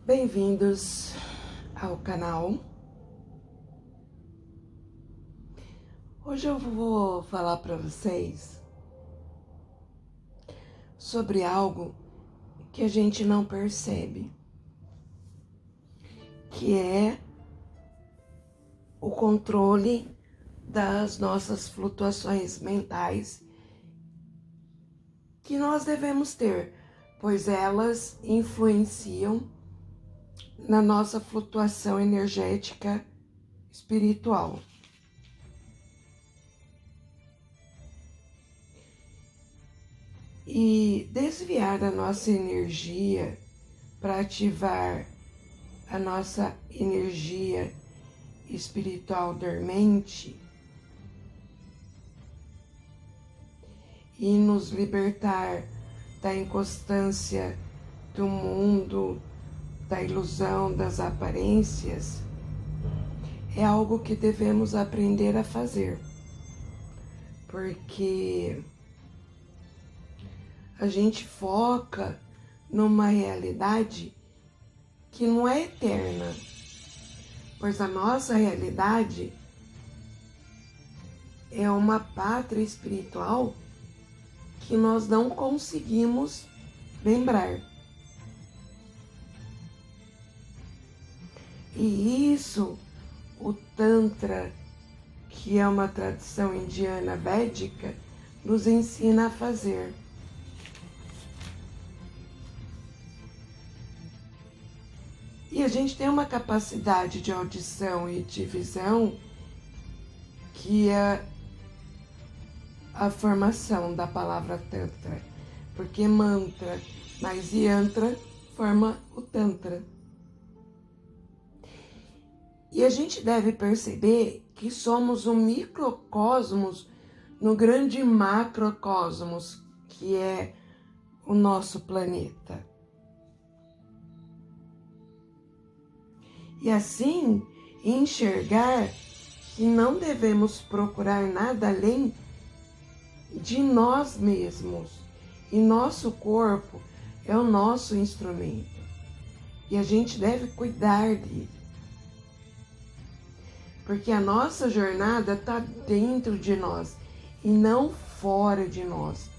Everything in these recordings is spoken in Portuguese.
Bem-vindos ao canal. Hoje eu vou falar para vocês sobre algo que a gente não percebe, que é o controle das nossas flutuações mentais que nós devemos ter, pois elas influenciam na nossa flutuação energética espiritual. E desviar a nossa energia para ativar a nossa energia espiritual dormente e nos libertar da inconstância do mundo, da ilusão das aparências, é algo que devemos aprender a fazer, porque a gente foca numa realidade que não é eterna, pois a nossa realidade é uma pátria espiritual que nós não conseguimos lembrar. E isso, o Tantra, que é uma tradição indiana védica, nos ensina a fazer. E a gente tem uma capacidade de audição e de visão que é a formação da palavra Tantra, porque mantra mais yantra forma o Tantra. E a gente deve perceber que somos um microcosmos no grande macrocosmos, que é o nosso planeta. E assim, enxergar que não devemos procurar nada além de nós mesmos. E nosso corpo é o nosso instrumento. E a gente deve cuidar dele. Porque a nossa jornada está dentro de nós e não fora de nós.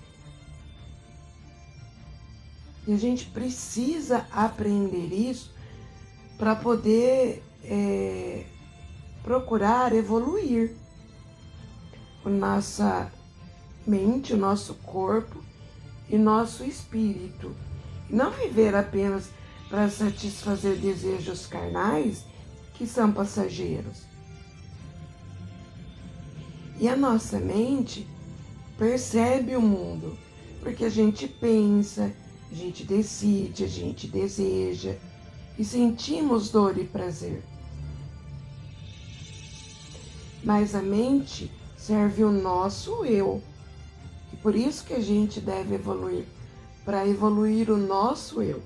E a gente precisa aprender isso para poder procurar evoluir a nossa mente, o nosso corpo e nosso espírito. E não viver apenas para satisfazer desejos carnais que são passageiros. E a nossa mente percebe o mundo, porque a gente pensa, a gente decide, a gente deseja e sentimos dor e prazer. Mas a mente serve o nosso eu. E por isso que a gente deve evoluir, para evoluir o nosso eu.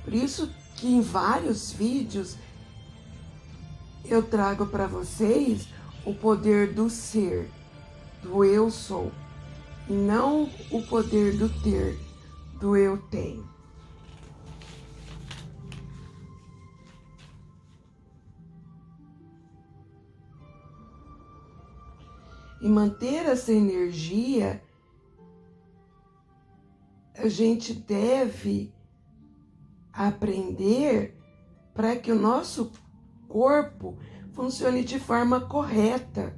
Por isso que em vários vídeos eu trago para vocês o poder do ser, do eu sou, e não o poder do ter, do eu tenho. E manter essa energia, a gente deve aprender para que o nosso corpo funcione de forma correta.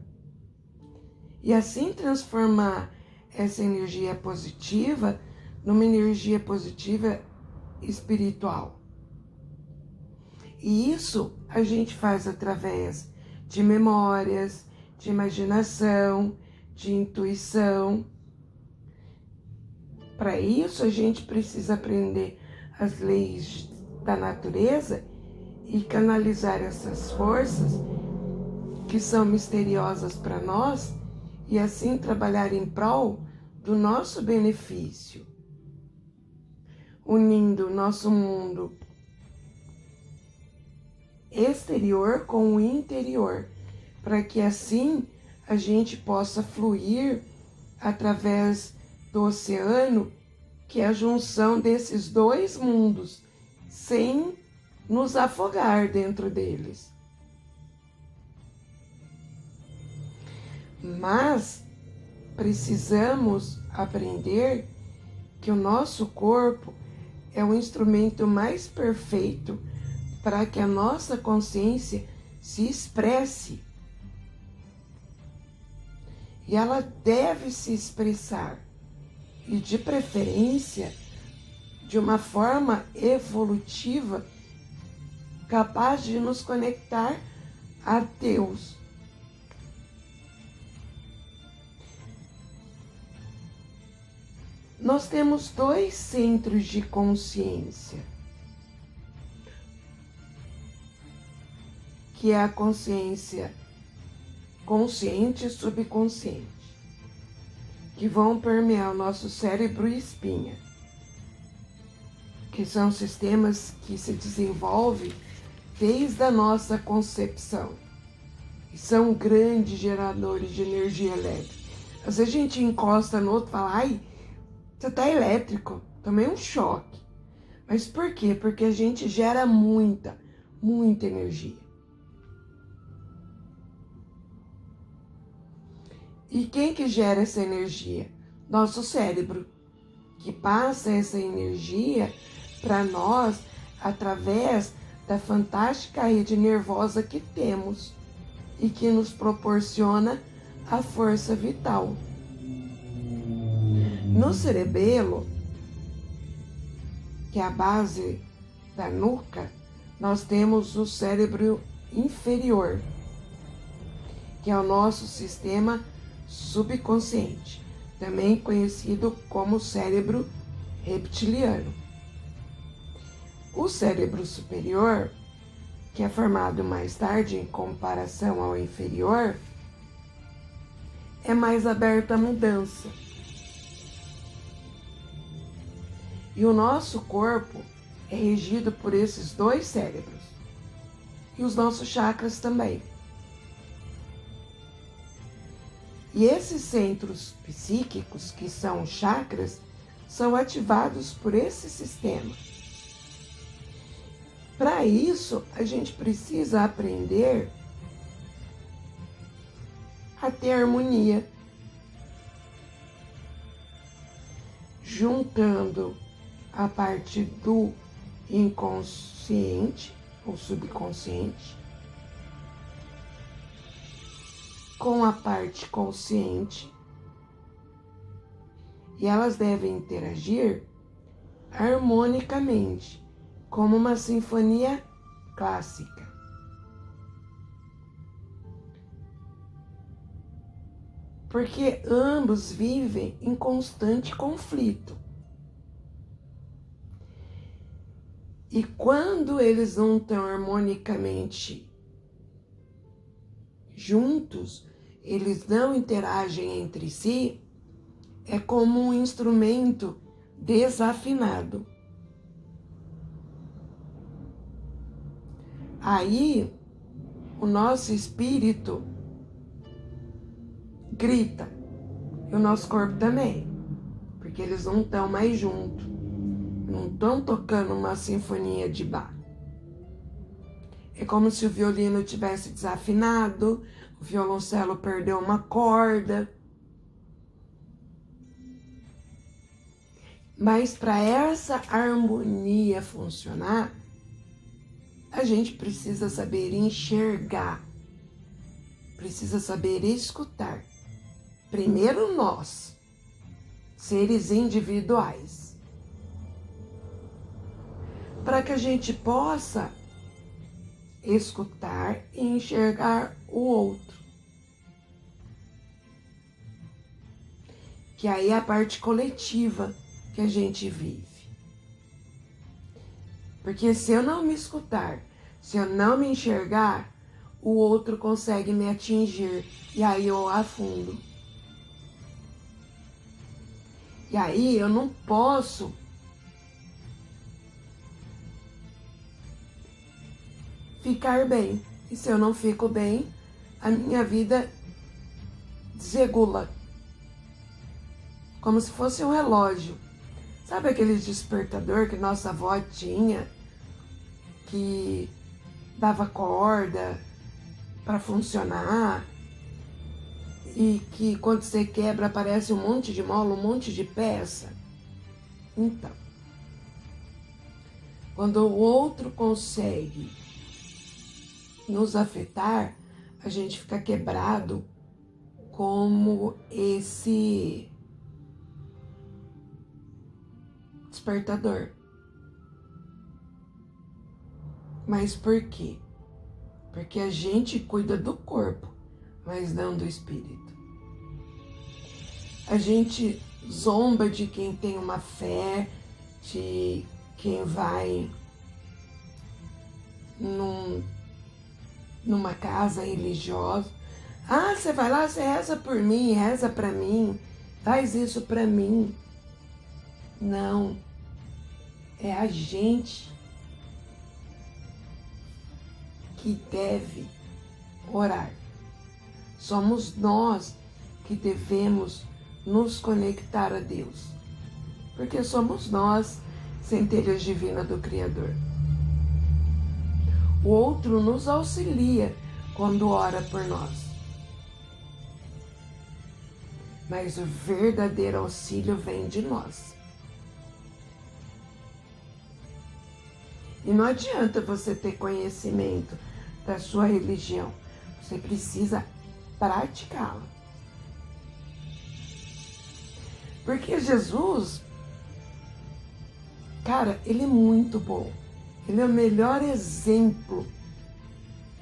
E assim transformar essa energia positiva numa energia positiva espiritual. E isso a gente faz através de memórias, de imaginação, de intuição. Para isso a gente precisa aprender as leis da natureza e canalizar essas forças que são misteriosas para nós e assim trabalhar em prol do nosso benefício, unindo o nosso mundo exterior com o interior, para que assim a gente possa fluir através do oceano, que é a junção desses dois mundos, sem nos afogar dentro deles. Mas precisamos aprender que o nosso corpo é o instrumento mais perfeito para que a nossa consciência se expresse. E ela deve se expressar, e de preferência, de uma forma evolutiva, capaz de nos conectar a Deus. Nós temos 2 centros de consciência, que é a consciência consciente e subconsciente, que vão permear o nosso cérebro e espinha, que são sistemas que se desenvolvem desde a nossa concepção e são grandes geradores de energia elétrica. Às vezes a gente encosta no outro e fala, ai, você tá elétrico, tomei um choque. Mas por quê? Porque a gente gera muita energia. E quem que gera essa energia? Nosso cérebro, que passa essa energia para nós através da fantástica rede nervosa que temos e que nos proporciona a força vital. No cerebelo, que é a base da nuca, nós temos o cérebro inferior, que é o nosso sistema subconsciente, também conhecido como cérebro reptiliano. O cérebro superior, que é formado mais tarde em comparação ao inferior, é mais aberto à mudança. E o nosso corpo é regido por esses 2 cérebros. E os nossos chakras também. E esses centros psíquicos, que são chakras, são ativados por esse sistema. Para isso, a gente precisa aprender a ter harmonia, juntando a parte do inconsciente ou subconsciente com a parte consciente, e elas devem interagir harmonicamente, como uma sinfonia clássica. Porque ambos vivem em constante conflito. E quando eles não estão harmonicamente juntos, eles não interagem entre si, é como um instrumento desafinado. Aí, o nosso espírito grita, e o nosso corpo também, porque eles não estão mais juntos. Não estão tocando uma sinfonia de Bach. É como se o violino tivesse desafinado, o violoncelo perdeu uma corda. Mas para essa harmonia funcionar, a gente precisa saber enxergar, precisa saber escutar. Primeiro nós, seres individuais, para que a gente possa escutar e enxergar o outro. Que aí é a parte coletiva que a gente vive. Porque se eu não me escutar, se eu não me enxergar, o outro consegue me atingir e aí eu afundo. E aí eu não posso ficar bem. E se eu não fico bem, a minha vida desregula. Como se fosse um relógio. Sabe aquele despertador que nossa avó tinha que dava corda para funcionar e que quando você quebra aparece um monte de mola, um monte de peça. Então, quando o outro consegue nos afetar, a gente fica quebrado como esse despertador. Mas por quê? Porque a gente cuida do corpo, mas não do espírito. A gente zomba de quem tem uma fé, de quem vai numa casa religiosa. Ah, você vai lá, você reza por mim, reza pra mim, faz isso pra mim. Não, é a gente que deve orar. Somos nós que devemos nos conectar a Deus, porque somos nós centelhas divinas do Criador. O outro nos auxilia quando ora por nós, mas o verdadeiro auxílio vem de nós. E não adianta você ter conhecimento da sua religião, você precisa praticá-la. Porque Jesus, cara, ele é muito bom. Ele é o melhor exemplo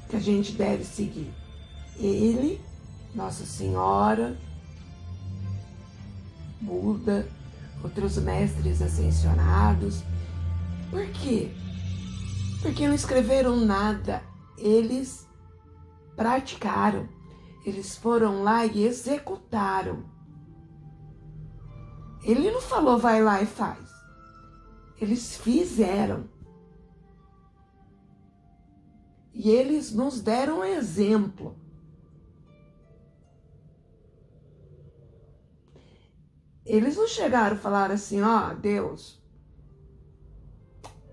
que a gente deve seguir. Ele, Nossa Senhora, Buda, outros mestres ascensionados. Por quê? Porque não escreveram nada. Eles praticaram. Eles foram lá e executaram. Ele não falou, vai lá e faz. Eles fizeram. E eles nos deram um exemplo. Eles não chegaram e falaram assim, ó, Deus,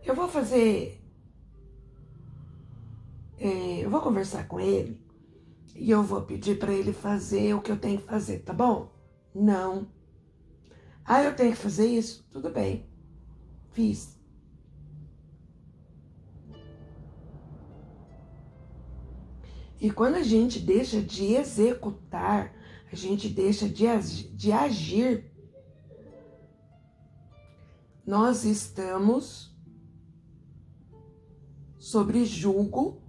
eu vou conversar com ele e eu vou pedir para ele fazer o que eu tenho que fazer, tá bom? Não. Ah, eu tenho que fazer isso? Tudo bem. Fiz. E quando a gente deixa de executar, a gente deixa de agir, nós estamos sob julgo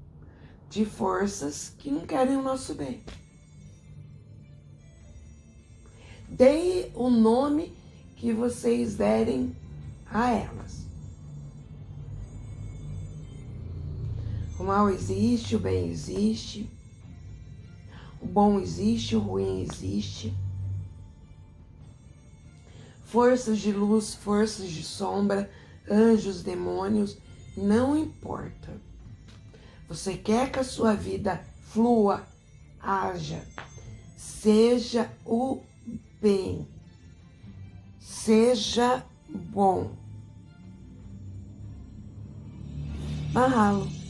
de forças que não querem o nosso bem. Deem o nome que vocês derem a elas. O mal existe, o bem existe, o bom existe, o ruim existe. Forças de luz, forças de sombra, anjos, demônios, não importa. Você quer que a sua vida flua, haja, seja o bem, seja bom. Mahalo.